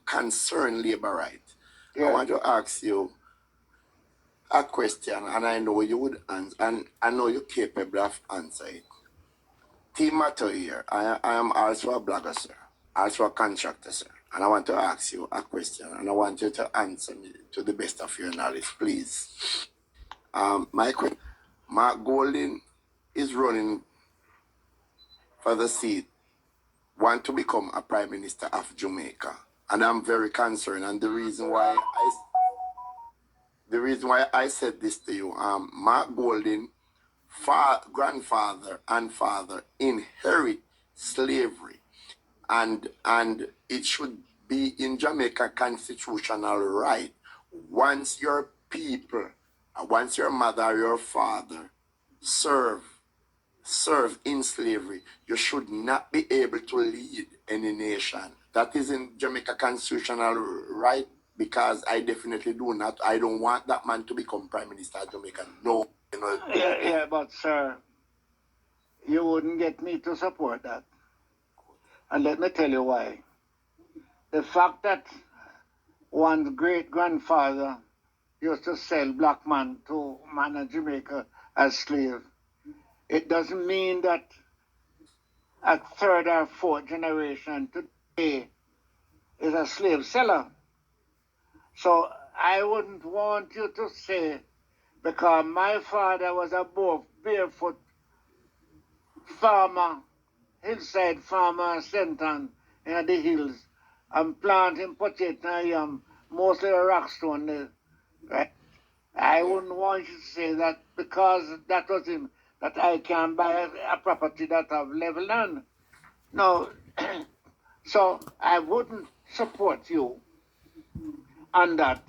concern labor rights. I want to ask you a question, and I know you would answer, and I know you're capable of answering it. Team matter here. I am also a blogger, sir, also a contractor, sir, and I want to ask you a question, and I want you to answer me to the best of your knowledge, please. My question: Mark Golding is running for the seat, want to become a prime minister of Jamaica, and I'm very concerned. And the reason why I said this to you, Mark Golding, grandfather and father inherit slavery, and it should be in Jamaica constitutional right. Once your people, once your mother or your father serve in slavery, you should not be able to lead any nation. That is in Jamaica constitutional right, because I definitely do not. I don't want that man to become prime minister of Jamaica. No. You know. Yeah, but sir, you wouldn't get me to support that. And let me tell you why. The fact that one's great-grandfather used to sell black man to man in Jamaica as slave, it doesn't mean that a third or fourth generation today is a slave seller. So I wouldn't want you to say, because my father was a barefoot farmer, hillside farmer, Senton, in the hills, and planting potato and yam, mostly a rockstone there, right? I wouldn't want you to say that because that was him, that I can buy a property that have level land. No, so I wouldn't support you on that.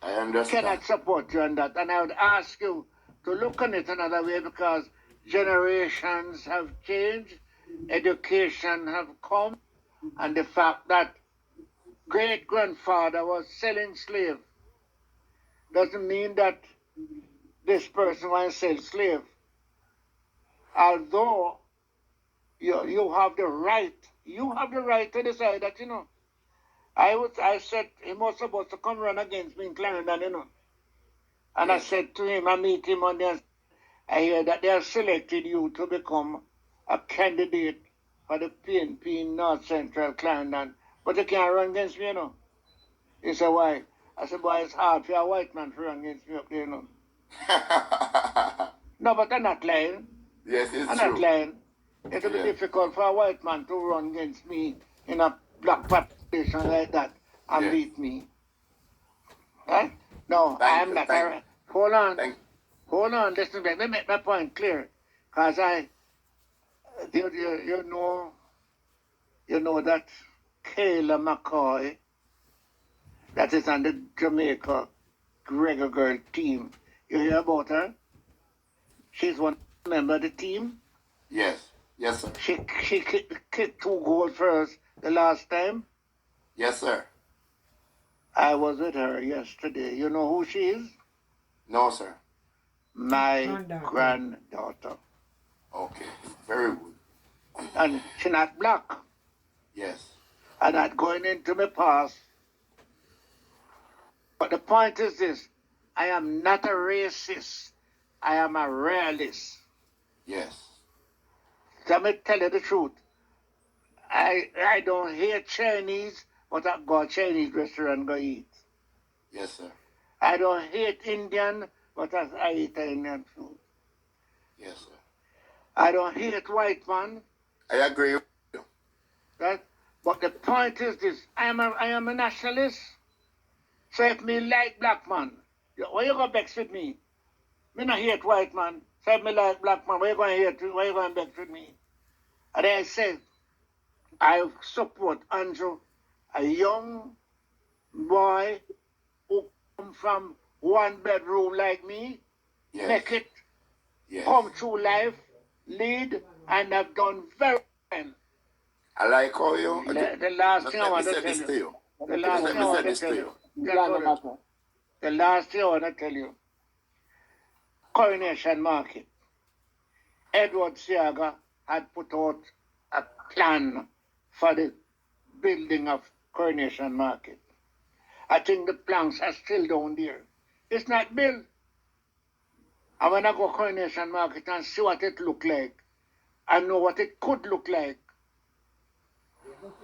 I understand. Cannot support you on that. And I would ask you to look on it another way, because generations have changed, education have come, and the fact that great-grandfather was selling slave doesn't mean that this person wants to sell slave. Although you have the right to decide that, I said he was supposed to come run against me in Clarendon, And yes. I said to him, I meet him on there, I hear that they have selected you to become a candidate for the PNP in North Central Clarendon, but you can't run against me, He said, why? I said, boy, it's hard for a white man to run against me up there, No, but I'm not lying. Yes, it's I'm true. not lying. It will be difficult for a white man to run against me in a black population like that and beat me. Right? No, I am not. Hold on, listen, let me make my point clear. Because you know that Kayla McCoy, that is on the Jamaica Gregor Girl team. You hear about her? She's one member of the team. Yes. Yes, sir. She kicked 2 goals for us the last time. Yes, sir. I was with her yesterday. You know who she is? No, sir. My granddaughter. Okay, very good. And she's not black. Yes. I'm not going into my past. But the point is this: I am not a racist. I am a realist. Yes. Let me tell you the truth. I don't hate Chinese, but I go to Chinese restaurant and go eat. Yes, sir. I don't hate Indian, but I eat Indian food. Yes, sir. I don't hate white man. I agree with you. Right? But the point is this: I am a nationalist. So if me like black man, why you gonna vex with me? Me not hate white man. So if me like black man, why you gonna vex with me? And I said, I support Andrew, a young boy who come from 1 bedroom like me, make it, come through life, lead, and have done very well. I like how you... The last thing I want to tell you. The last thing I want to tell you. The last thing I want to tell you. Coronation Market. Edward Seaga had put out a plan for the building of Coronation Market. I think the planks are still down there. It's not built. And when I go Coronation Market and see what it look like, I know what it could look like.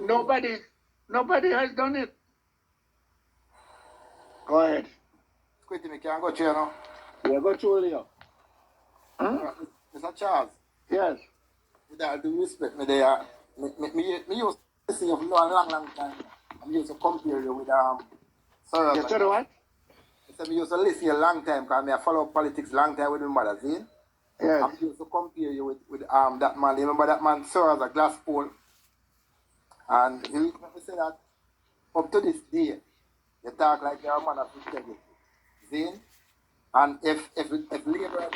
Nobody has done it. Go ahead. Squitty, me can go to you now. Yeah, go to Leo. Huh? Mr. Charles, Yes. with all due respect, me there, me used to see you for a long time. I used to compare you with Sir. You said what? I said, me used to listen you a long time because I follow politics long time with my magazine. Yes. I used to compare you with that man. You remember that man, Sir, as a glass pole? And he used to say that up to this day, you talk like you're a man of integrity. See? And if Labour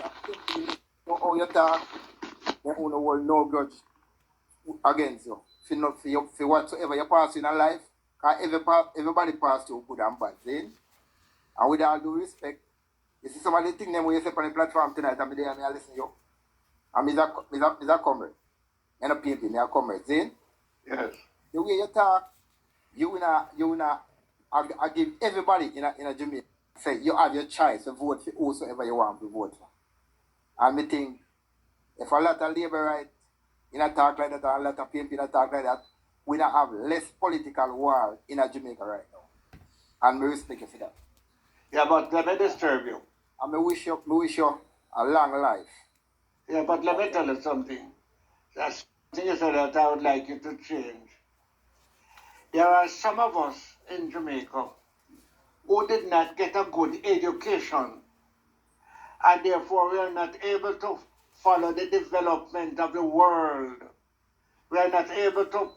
know how you talk, they won't hold no grudge against you. For whatsoever you pass in a life, because everybody pass through good and bad. See? And with all due respect, you see some of the things when you say on the platform tonight, I'm there and I listen to you. And I'm a comrade. I'm not painting, I'm a comrade. See? Yes. The way you talk, I give everybody in a Jamaica, say you have your choice to vote for whosoever you want to vote for. And me think, if a lot of Labour right in a talk like that, or a lot of PNP in a talk like that, we don't have less political war in a Jamaica right now. And me respect you for that. Yeah, but let me disturb you. And me wish you a long life. Yeah, but let me tell you something. That's something you said that I would like you to change. There are some of us in Jamaica who did not get a good education, and therefore we are not able to follow the development of the world. We are not able to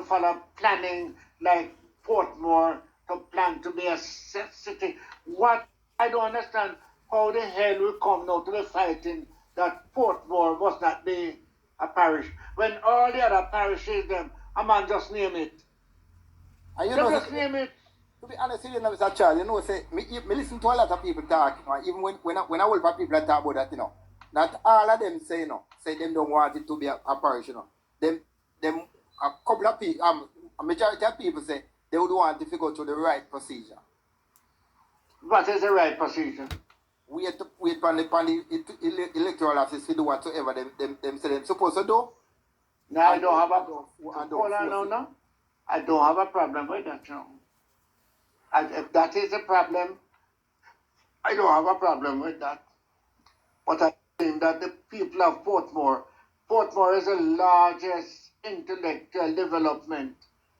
follow planning like Portmore, to plan to be a city. What I don't understand, how the hell we come now to be fighting that Portmore must not be a parish, when all the other parishes, them, a man just name it. And you They know, just name it. to be honest with you, Mr. Charles, you know, say, me listen to a lot of people talk, you know, even when I will people talk about that, you know, not all of them say, you know, say them don't want it to be a parish, you know. Them a couple of people, a majority of people say they would want it to go through the right procedure. What is the right procedure? Wait on the electoral office to do whatsoever them say them supposed to do. No, I don't have a hold on now. I don't have a problem with that now. And if that is a problem, I don't have a problem with that. But I think that the people of Portmore is the largest intellectual development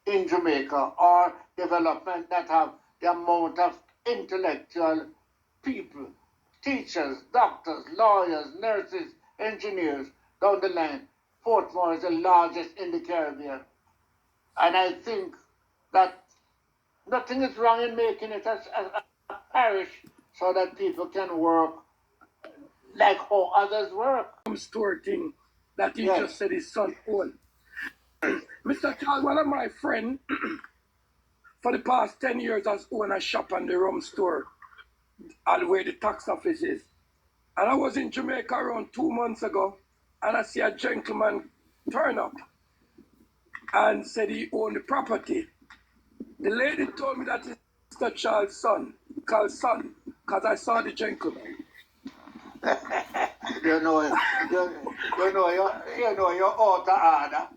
in Jamaica, or development that have the amount of intellectual people, teachers, doctors, lawyers, nurses, engineers, down the line. Portmore is the largest in the Caribbean. And I think that nothing is wrong in making it as a parish so that people can work like how others work. Store thing that he Yes. just said his son owned. Mr. Charles, one of my friends for the past 10 years has owned a shop on the rum store and where the tax office is. And I was in Jamaica around 2 months ago and I see a gentleman turn up and said he owned the property. The lady told me that it's Mr. Charles' son, called son, because I saw the gentleman. You know your auto order.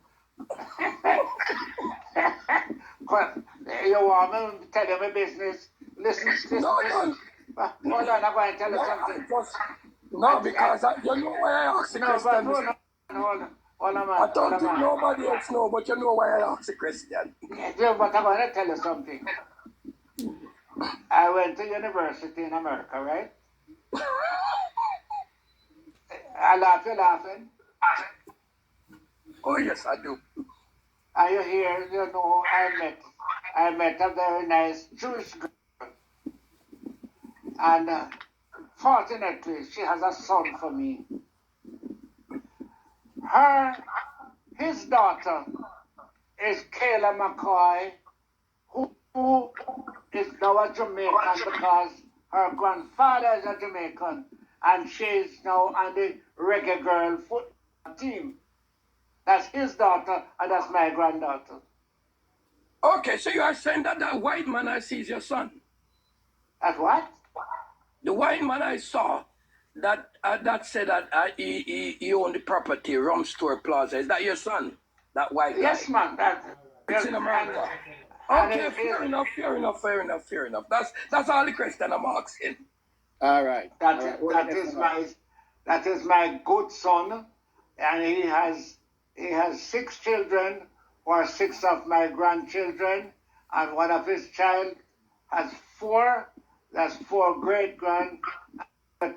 You want me to tell you my business? Listen. No. Hold on, I'm going to tell you something. No, because you know why I asked the No, but question. hold on, man. I don't think nobody else know, but you know why I asked the question. Yeah, but I'm going to tell you something. I went to university in America, right? I laugh, you're laughing. Oh, yes, I do. And you hear, you know, I met a very nice Jewish girl. And fortunately, she has a son for me. His daughter is Kayla McCoy, who is now a Jamaican because her grandfather is a Jamaican, and she's now on the Reggae Girl football team. That's his daughter, and that's my granddaughter. Okay, so you are saying that that white man I see is your son? At what? The white man I saw that said that he owned the property, Rum Store Plaza. Is that your son? That white guy? Yes, man. It's in America. Okay, fair enough. That's all the question I'm asking. All right. That is my good son, and he has 6 children, who are 6 of my grandchildren, and one of his child has 4. That's 4 great grand.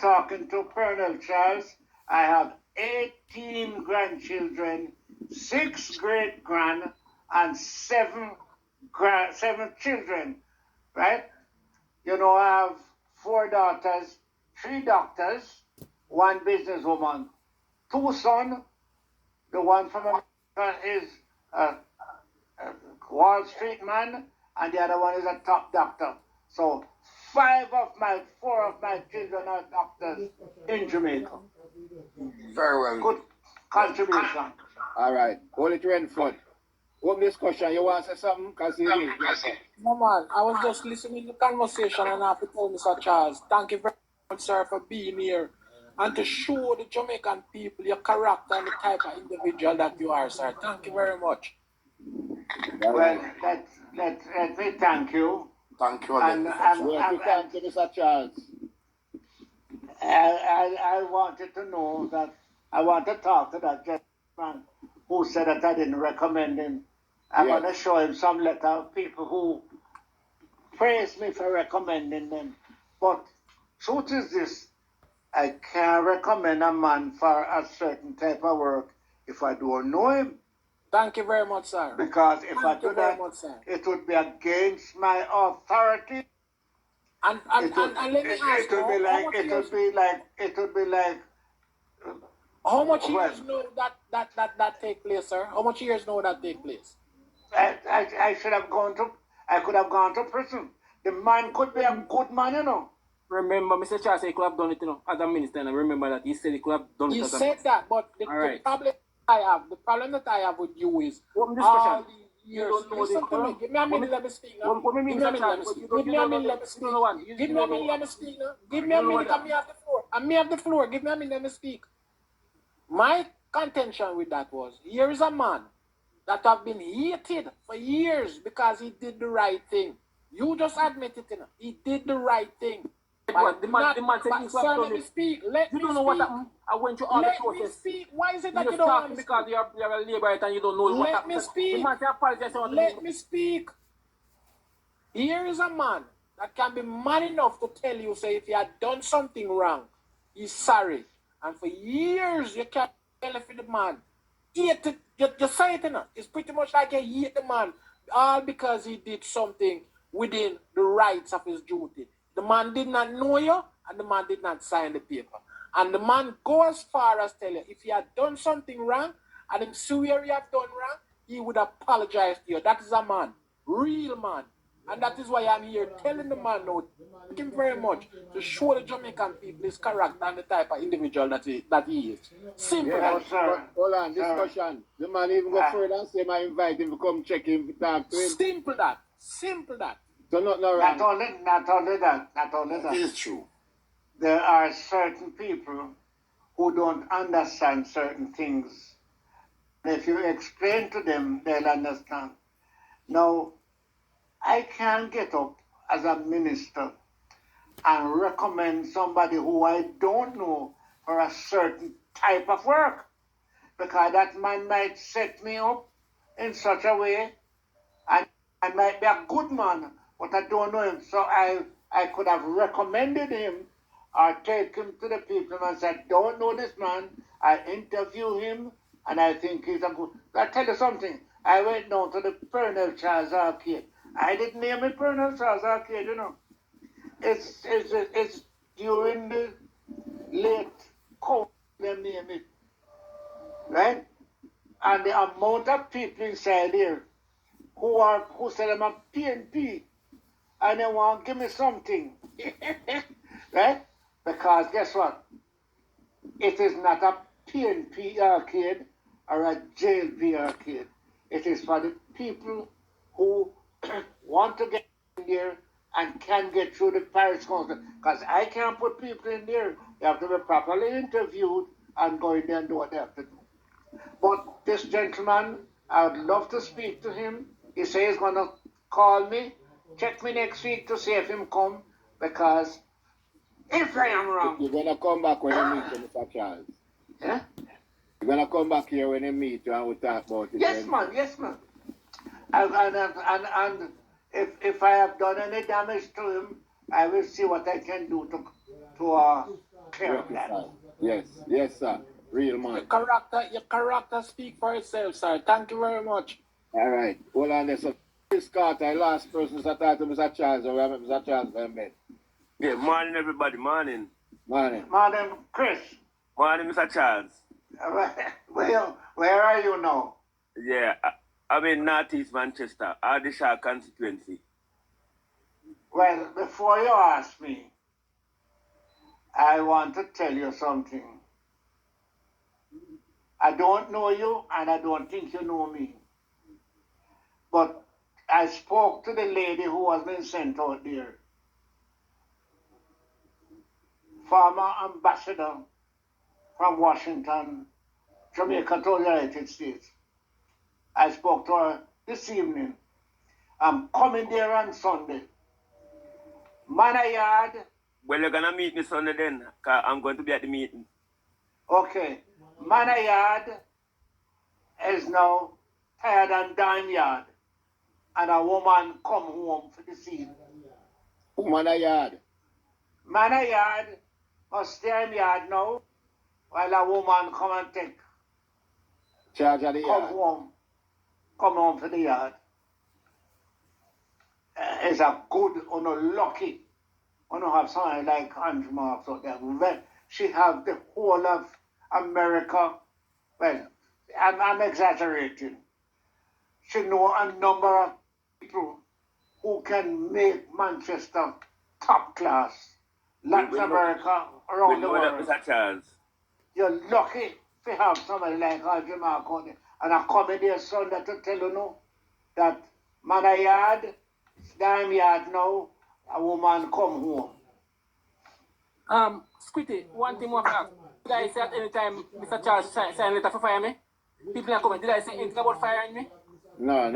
Talking to Pearnel, Charles, I have 18 grandchildren, 6 great grand, and 7 children, right? You know, I have 4 daughters, 3 doctors, 1 businesswoman, 2 sons. The one from America is a Wall Street man, and the other one is a top doctor. So 4 of my children are doctors in Jamaica. Very well. Good contribution. All right. Hold it, Renford. What discussion? You want to say something? No, man. I was just listening to the conversation and I have to tell Mr. Charles, thank you very much, sir, for being here and to show the Jamaican people your character and the type of individual that you are, sir. Thank you very much. Well, let me thank you. Thank you And thank you, Mr. Charles. I wanted to know that I want to talk to that gentleman who said that I didn't recommend him. I'm going to show him some letter of people who praise me for recommending them. But truth is this, I can't recommend a man for a certain type of work if I don't know him. Thank you very much, sir. Because if I do that, it would be against my authority. And let me ask you, it would be like how much years know that take place, sir? How much years know that take place? I could have gone to prison. The man could be a good man, you know. Remember, Mr. Charles said he could have done it, you know, as a minister, and I remember that he said he could have done it You as a said minister. that, but the problem that I have with you is all the years. Listen to me. Give me a minute, let me speak now. Give me a minute, let me speak. Give me a minute, let me speak. Give me a minute, let me speak now. Give me a minute, and me have the floor. And me have the floor. Give me a minute, let me speak. My contention with that was, here is a man that have been hated for years because he did the right thing. You just admit it, you know. He did the right thing. The man said he sir, let me speak. Let you me don't know speak. what happened. I went through all the process. Let me speak. Why is it that You you just don't want talking me because you're a laborer and you don't know what happened. Let me speak. The man said apologize. Let me speak. Here is a man that can be man enough to tell you, say, if he had done something wrong, he's sorry. And for years, you can't tell if the man. You say it, you know. It's pretty much like you hate the man, all because he did something within the rights of his duty. The man did not know you, and the man did not sign the paper. And the man go as far as tell you, if he had done something wrong, and him see where he have done wrong, he would apologize to you. That is a man, real man. And that is why I'm here telling the man now, thank him very much to show the Jamaican people his character and the type of individual that he is. Simple. Yeah, sir. Hold on, discussion. The man even go further and say, I invite him to come check him, talk to him. Simple that. Simple that. So not wrong. Not only that. It is true. There are certain people who don't understand certain things. If you explain to them, they'll understand. Now, I can't get up as a minister and recommend somebody who I don't know for a certain type of work, because that man might set me up in such a way, and I might be a good man, but I don't know him. So I could have recommended him or take him to the people and said, don't know this man. I interview him and I think he's a good. I'll tell you something. I went down to the Pearnel Charles Arcade. I didn't name it Pearnel Charles Arcade, you know. It's during the late COVID, they name it. Right? And the amount of people inside here who said I'm a PNP and they want to give me something. Right? Because guess what? It is not a PNP arcade or a JLP arcade. It is for the people who want to get in there and can get through the parish council. Because I can't put people in there. They have to be properly interviewed and go in there and do what they have to do. But this gentleman, I would love to speak to him. He says he's going to call me, check me next week to see if him come, because if I am wrong. You're going to come back when you meet you, Mr. Charles. Yeah? You're going to come back here when you meet you and we talk about it. Yes, man, yes, man. And if I have done any damage to him, I will see what I can do to clear up that. Yes, sir. Real man. Your character speak for itself, sir. Thank you very much. All right. Hold on there. So, Chris Carter, last person to talk to Mr. Charles, or we have Mr. Charles going bed. Yeah, morning everybody, morning. Morning. Morning, Chris. Morning, Mr. Charles. Where are you now? Yeah, I'm in Northeast Manchester, Ardishire constituency. Well, before you ask me, I want to tell you something. I don't know you, and I don't think you know me. But I spoke to the lady who was being sent out there. Former ambassador from Washington, Jamaica to the United States. I spoke to her this evening. I'm coming there on Sunday. Manor Yard. Well, you're going to meet me Sunday then, because I'm going to be at the meeting. Okay. Manor Yard is now tired and dime yard. And a woman come home for the scene. Manor Yard. Manor Yard must stay in yard now while a woman come and take Charge of the yard. Come home for the yard. It's a good, lucky. Have someone like Andrew Marks out there. She have the whole of America. Well, I'm exaggerating. She know a number of people who can make Manchester top class. Latin America, around the world. Mr. Charles. You're lucky to have somebody like Andrew Marks out there. And I come in there Sunday to tell you now that Manor Yard, dime yard now, a woman come home. Squitty, one thing more to ask. Did I say at any time Mr. Charles sign a letter for fire me? People are coming. Did I say anything about firing me? No.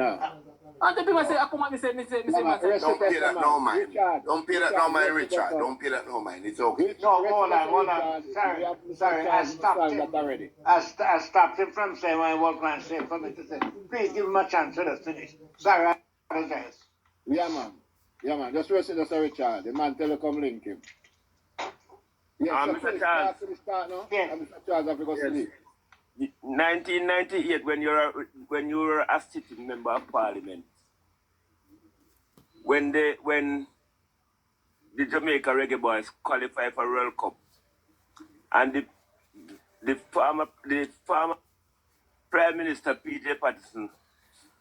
And the people say, I come and say, Don't pay that no mind. Don't pay that no mind, Richard. Don't pay that no mind. It's okay. No, hold on. Sorry, I stopped him. I stopped him from saying what I was going to say for me to say. Please give him a chance to finish. Sorry, I apologize. Yeah, man. Just rest it, Richard. The man tell you come link him. Yeah, so Mr. Charles. Yeah. Mr. Charles, I forgot to leave. 1998, when you were a sitting member of parliament, when the Jamaica Reggae Boys qualified for World Cup, and the former Prime Minister P.J. Patterson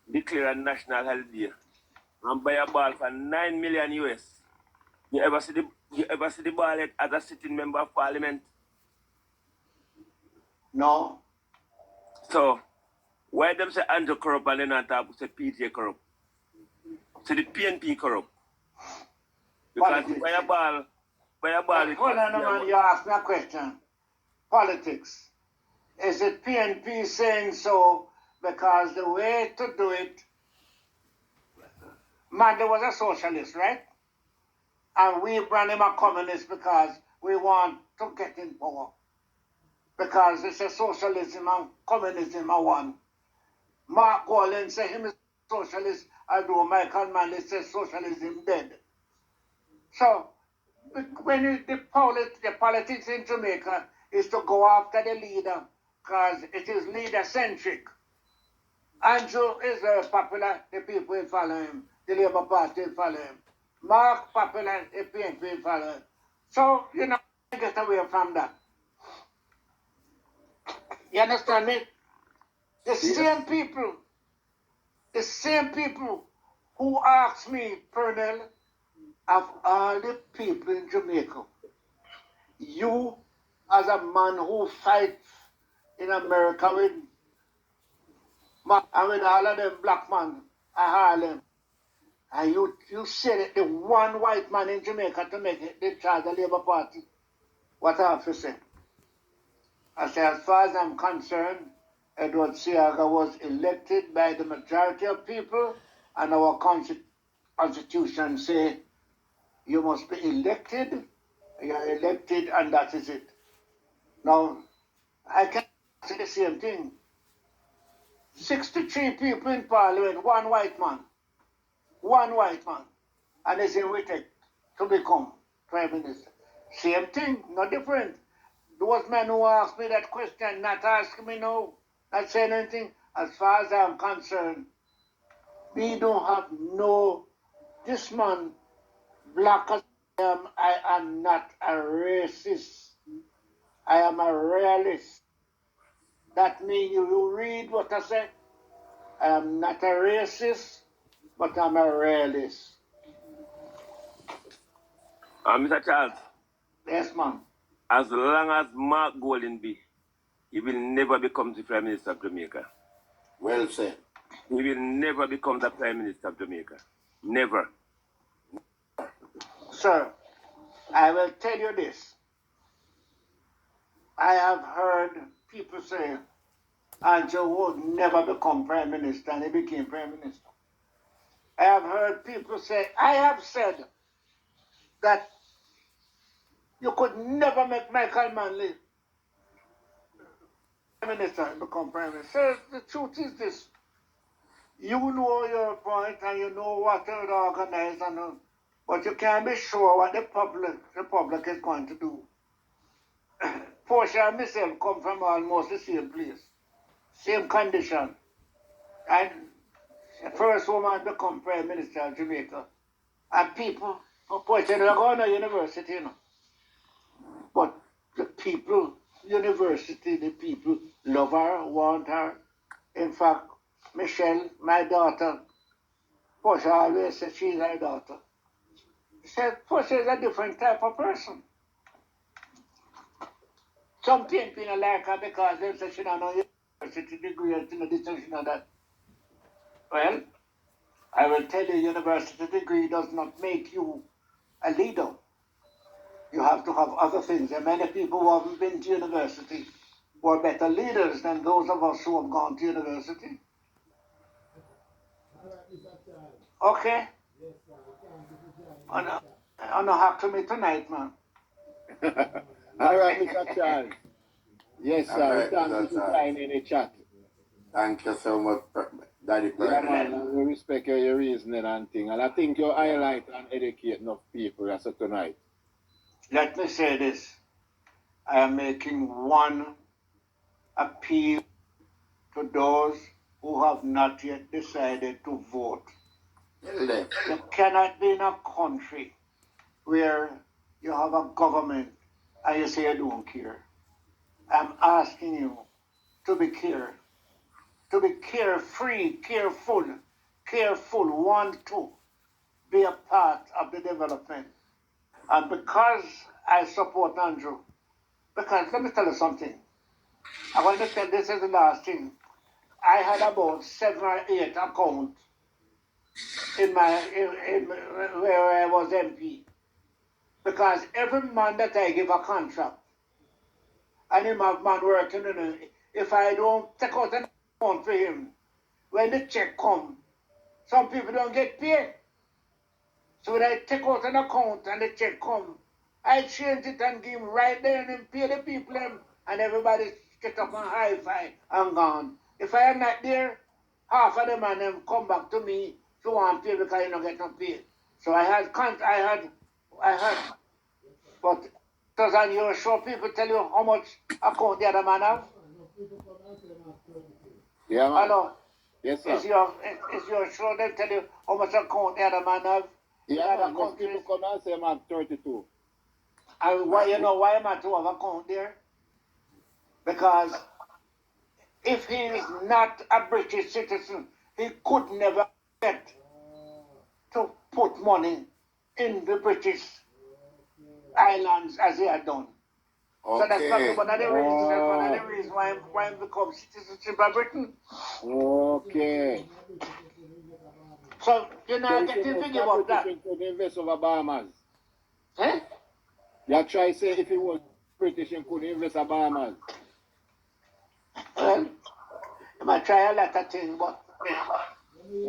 declared a national holiday and buy a ball for $9 million US. You ever see the ball as a sitting member of parliament? No. So, why them say Andrew corrupt and then on top say PJ corrupt? So the PNP corrupt. Because buy a ball. Hold on, man, you asked me a question. Politics. Is it PNP saying so because the way to do it, Manley was a socialist, right? And we brand him a communist because we want to get in power. Because it's a socialism and communism are one. Mark Wallen said him is socialist, although Micheal Manley says socialism dead. So, when the politics in Jamaica is to go after the leader, because it is leader-centric. Andrew is very popular, the people will follow him. The Labour Party will follow him. Mark popular, the PNP will follow him. So, get away from that. You understand me? The same people who asked me, Pearnel, of all the people in Jamaica, you as a man who fights in America with all of them black men at Harlem, And you say that the one white man in Jamaica to make it the charge of the Labour Party. What I have to say? I say, as far as I'm concerned, Edward Seaga was elected by the majority of people, and our constitution say you must be elected, you're elected, and that is it. Now, I can say the same thing. 63 people in parliament, one white man, and they say we take to become prime minister. Same thing, no different. Those men who asked me that question, not asking me no, not saying anything, as far as I'm concerned, we don't have no, this man, black as I am not a racist. I am a realist. That means you read what I say. I am not a racist, but I'm a realist. Mr. Charles. Yes, man. As long as Mark Goldenby, he will never become the Prime Minister of Jamaica. Well said. He will never become the Prime Minister of Jamaica. Never. Sir, I will tell you this. I have heard people say Andrew would never become Prime Minister, and he became Prime Minister. I have heard people say, I have said that you could never make Micheal Manley Prime Minister and become Prime Minister. Sir, the truth is this. You know your point and you know what to organize, but you can't be sure what the public is going to do. Portia and myself come from almost the same place, same condition. And the first woman become Prime Minister of Jamaica. And people, unfortunately, they're going to university, you know. But the people, university, the people love her, want her. In fact, Michelle, my daughter, Portia always says she's her daughter. She said Portia is a different type of person. Some people don't like her because they say she don't know university degree and this and she know that. Well, I will tell you, university degree does not make you a leader. You have to have other things. And many people who haven't been to university were better leaders than those of us who have gone to university. Okay? On a hack to me tonight, man. All right, Mr. Charles. Yes, sir. All right, Thank you Mr. for signing in the chat. Thank you so much, Daddy Yeah, Pearnel. man, we respect your reasoning and thing. And I think you highlight and educate enough people that's tonight. Let me say this. I am making one appeal to those who have not yet decided to vote. You cannot be in a country where you have a government and you say you don't care. I'm asking you to be careful, to be carefree, careful, want to be a part of the development. And because I support Andrew, because let me tell you something. I want to tell this is the last thing. I had about 7 or 8 accounts in where I was MP. Because every man that I give a contract, and him have man working in it, if I don't take out an account for him, when the check come, some people don't get paid. So when I take out an account and the check come, I change it and give him right there and pay the people and everybody get up and high five and gone. If I am not there, half of them and them come back to me to want pay because you don't get no pay. So I had, but does on your show people tell you how much account the other man have? Yeah, man. Hello? Yes, sir. Is your show they tell you how much account the other man have? Yeah, man. Most people come and say, man, 32. And why, you know why am I to have account there? Because if he is not a British citizen, he could never get to put money in the British islands as he had done. Okay. So that's not one of the reasons. That's one of the reasons why he becomes citizenship of Britain. Okay. So You're So not if you getting know to give up that. British could invest over Bahamas. Eh? You try say if it was British and could invest over Bahamas. Well, you might try a lot of things, but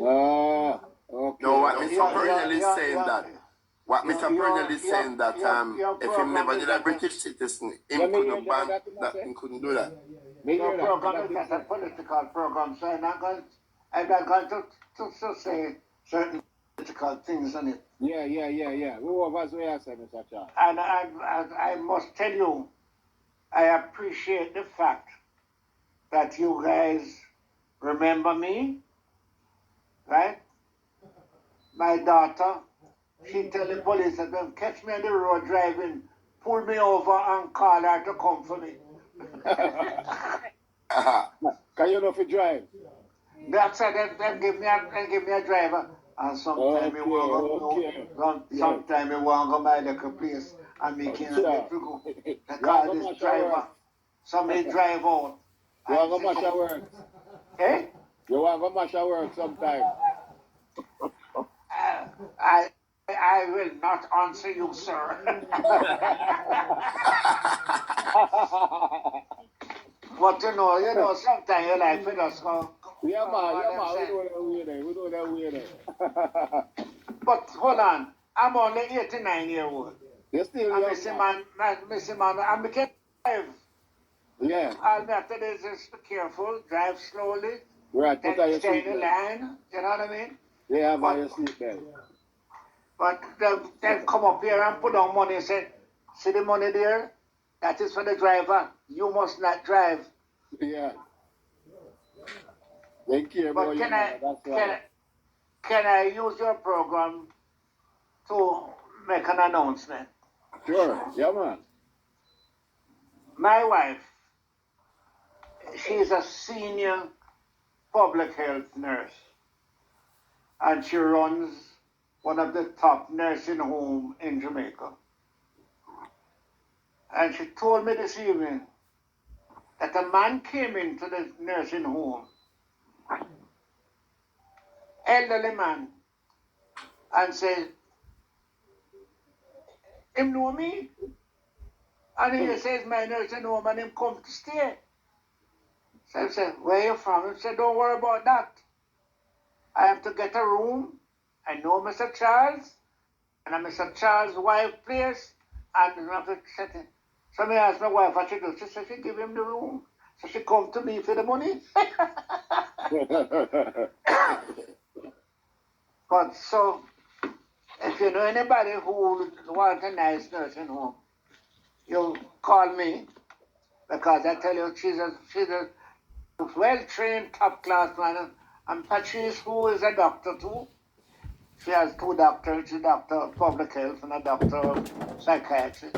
Ah, okay. No, what Mr. Pearnel is yeah, saying yeah, that. What your- Mr. Pearnel is your- saying that your if he program never is did a that British citizen, him Let me hear couldn't ban that, that, say. he couldn't do that. Me your hear that. program is not a political program, so I'm not going to say certain political things on it. Yeah. We over as we are saying, Mr. Charles. And I must tell you, I appreciate the fact that you guys remember me, right? My daughter, she tell the police that them catch me on the road driving, pull me over and call her to come for me. Can you know if you drive? That's it. Them give me a driver, and sometimes you want Okay. to sometimes you want to go by like a place, and me can't let you go. They call this driver. So me drive out. You want to go mash your work? Eh? You want to go mash your work sometime? I will not answer you, sir. But you know, sometimes you like to just go. Yeah, man, we know that way there. But hold on, I'm only 89-years old. You still I'm young, Missy Man, I'm became drive. Yeah. All me have to do is just be careful, drive slowly, Right, put on then your stay in the seatbelt. line, you know what I mean? Yeah, have on your seatbelt. But then come up here and put on money and say, see the money there? That is for the driver. You must not drive. Yeah. They care But about you, man, that's why. can I use your program to make an announcement? Sure, yeah, man. My wife, she's a senior public health nurse, and she runs one of the top nursing homes in Jamaica. And she told me this evening that a man came into the nursing home, elderly man, and said, him know me? And he says, my nursing home, and him come to stay. So I said, where you from? He said, don't worry about that. I have to get a room. I know Mr. Charles, and I'm Mr. Charles' wife place, and I have to set it. So I asked my wife what she do. She said she give him the room. So she come to me for the money. But so, if you know anybody who wants a nice nursing home, you call me, because I tell you, she's a well-trained, top-class man. And Patrice, who is a doctor too, she has 2 doctors. She's a doctor of public health and a doctor of psychiatry.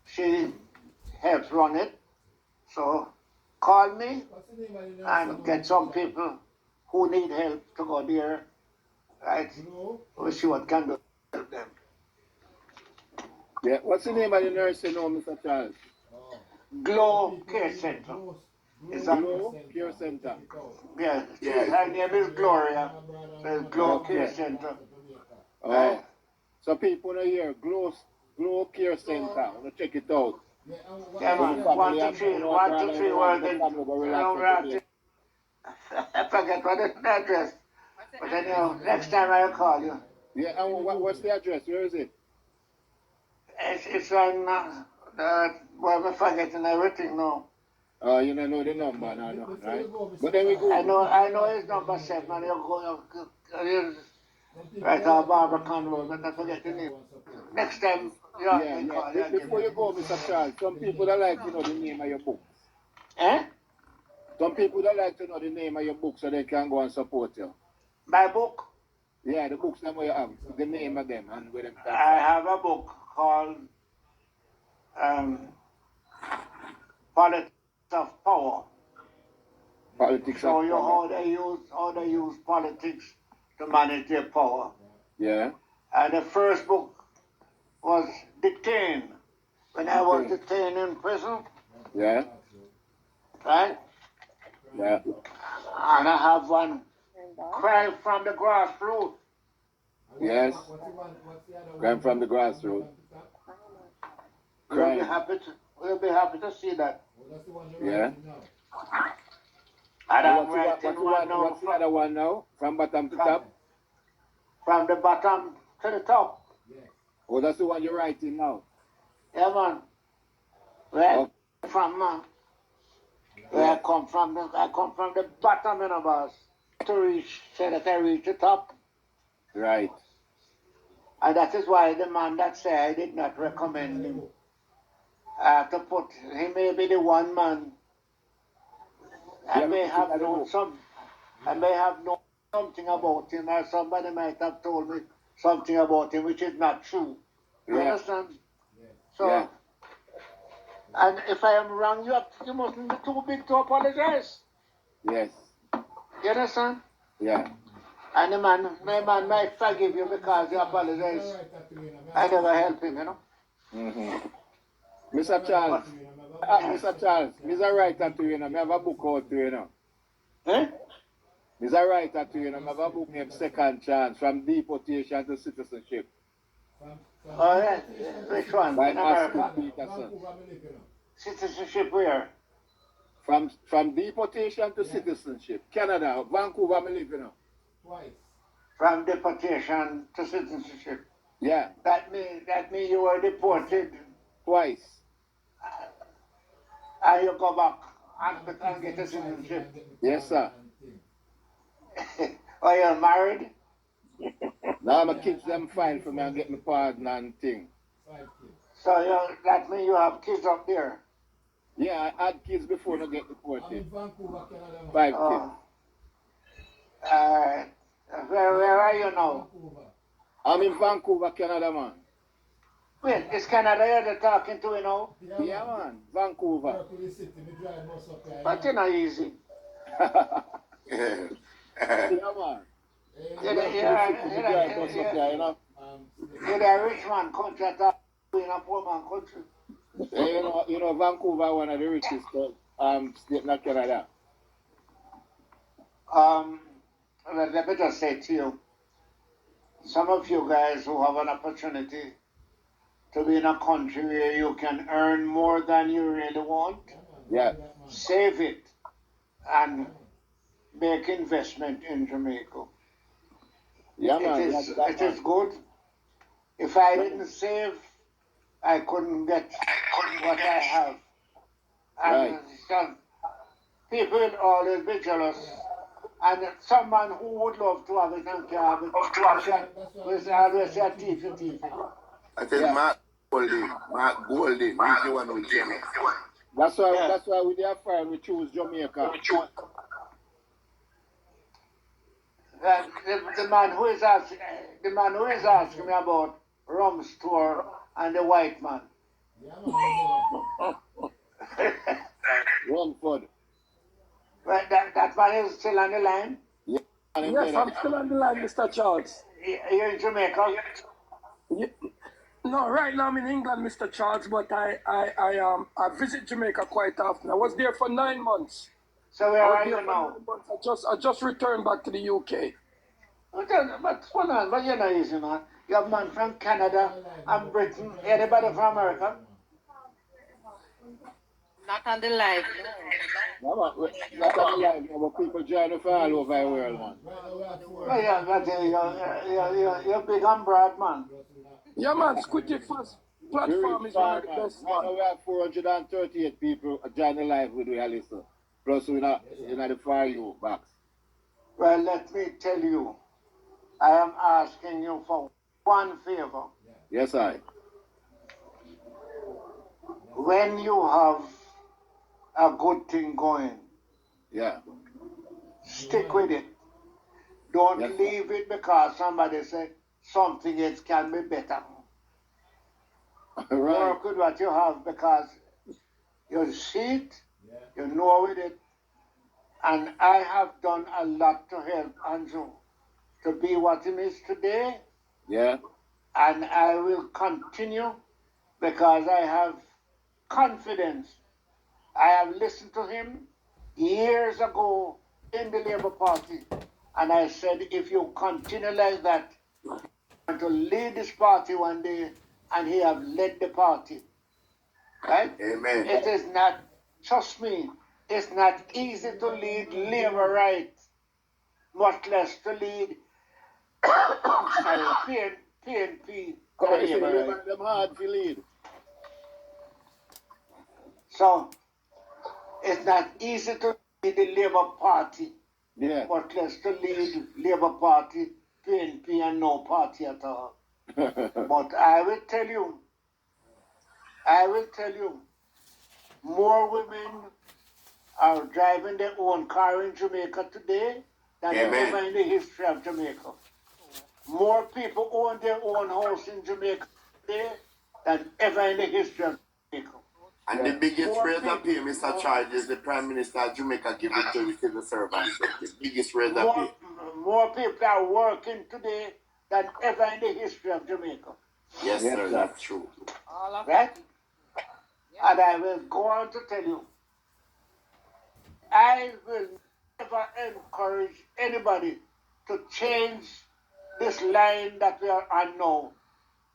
She helps run it. So call me and get some people who need help to go there, right? We'll see what can do to help them. Yeah, what's the name of the nursing home, Mr. Charles? Glow Care Center. Glow Care Center. Yeah, her name is Gloria. So Glow Care Center. Oh. Right? So people know here, Glow Care Center. I want to check it out. Yeah, man. 1, 2, 3, 1, 2, 3, working. I forget what is the address. But anyhow, next time I'll call you. Yeah, and what's the address? Where is it? It's on well, I'm forgetting everything now. You don't know the number now, no, right? But then we go. I know his number 7, and you're right on Barbican Road, but I forget the name. Next time, Yeah. Before you go, Mr. Charles, some people that like to know the name of your book. Eh? Some people that like to know the name of your book so they can go and support you. My book? Yeah, the books that you have, the name of them and where them. I have a book called Politics of Power. Politics Show of you Power. how they use politics to manage their power. Yeah. And the first book was Detained. When I was detained in prison, Yeah. right? Yeah. And I have one, Cry from the Grassroots. Yes. Crime from the grassroots. Crime. We'll be happy to see that. Yeah. And I'm What's the other one now? From bottom to top? From the bottom to the top. Oh, that's the one you're writing now. Yeah, man. Where Oh. from, man? Where I come from the bottom, you know, boss, to reach, so that I reach the top. Right. And that is why the man that said I did not recommend him to put, he may be the one man. I may have known something about him, or somebody might have told me something about him which is not true. You understand? So, and if I am wrong, you mustn't be too big to apologize. Yes. You understand? Yeah. And the man might forgive you because you apologize. I never help him, you know. Mm-hmm. Mr. Charles, Mr. Writer to you, know, I have a book out to you, know. Eh? Mr. Writer to you, know, I have a book named Second Chance, From Deportation to Citizenship. Oh, yeah. Which one? By In Oscar America? Peterson. Citizenship where? From deportation to citizenship. Canada, Vancouver, I live, you know. From deportation to citizenship. Yeah. That means you were deported Twice. and you go back and get a citizenship. Yes, sir. Are you married? Now my kids them fine for me and get my pardon and thing. So that means you have kids up there. Yeah, I had kids before I get deported. 5 kids. Where are you now? I'm in Vancouver, Canada, man. Wait, is Canada you're talking to, you know? Yeah, man. Vancouver. But it's not easy. Yeah, man. You're a rich man country in a poor man country. You know, Vancouver one of the richest state in Canada. Let me just say to you, some of you guys who have an opportunity to be in a country where you can earn more than you really want, save it and make investment in Jamaica. Yeah, man. It is good. If I didn't save, I couldn't get what I have. And so people will always be jealous. And someone who would love to have it and can have it, we always say thief. I tell you, Mark Golding, he's the one who came up. That's why with their friend we choose Jamaica. The man who is asking me about rum store and the white man. Rumford. Right, that man is still on the line? Yeah. Yes, I'm still on the line, Mr. Charles. You're in Jamaica? Yeah. No, right now I'm in England, Mr. Charles, but I visit Jamaica quite often. I was there for 9 months. So where are you now? I just returned back to the UK. But you're not easy, man. You have man from Canada and Britain. Anybody from America? Not on the live. No, not on the live, but people join from all over the world, man. Well, yeah, but you're big and broad, man. Yeah, man, Squidgy First platform is one of the best. Right now we have 438 people join the live with we listen. Plus we're not in the far you box. Well, let me tell you, I am asking you for one favor. Yes, I. When you have a good thing going, stick with it. Don't leave it because somebody said something else can be better. Work with what you have because you see it, you know with it, and I have done a lot to help Andrew to be what he is today. Yeah. And I will continue because I have confidence. I have listened to him years ago in the Labour Party, and I said, if you continue like that, to lead this party one day, and he have led the party. Right? Amen. It is not, trust me, it's not easy to lead Labour right, much less to lead PNP. Correction, Labour right. women them hard to lead. So it's not easy to lead the Labour Party, Yeah. much less to lead Labour Party, PNP, and no party at all. But I will tell you, more women are driving their own car in Jamaica today than Amen. ever in the history of Jamaica. More people own their own house in Jamaica today than ever in the history of Jamaica. And the biggest More raise of pay, people- Mr. Charles, is the Prime Minister of Jamaica giving to the civil servants. The biggest raise of pay. More people are working today than ever in the history of Jamaica. Yes, Yes, sir, sir. that's true. All of Right? And I will go on to tell you, I will never encourage anybody to change this line that we are on now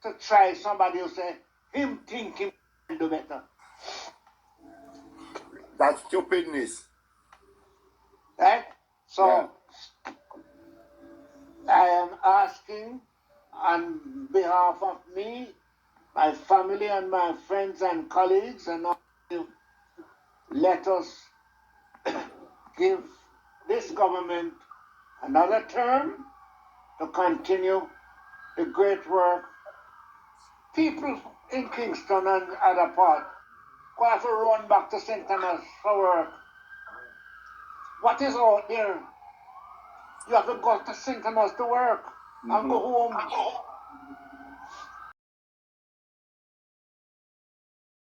to try somebody who say, him think him can do better. That's stupidness. Right? So, Yeah. I am asking on behalf of me, my family and my friends and colleagues and all, let us give this government another term to continue the great work. People in Kingston and other parts who have to run back to St. Thomas for work. What is out there? You have to go to St. Thomas to work and go home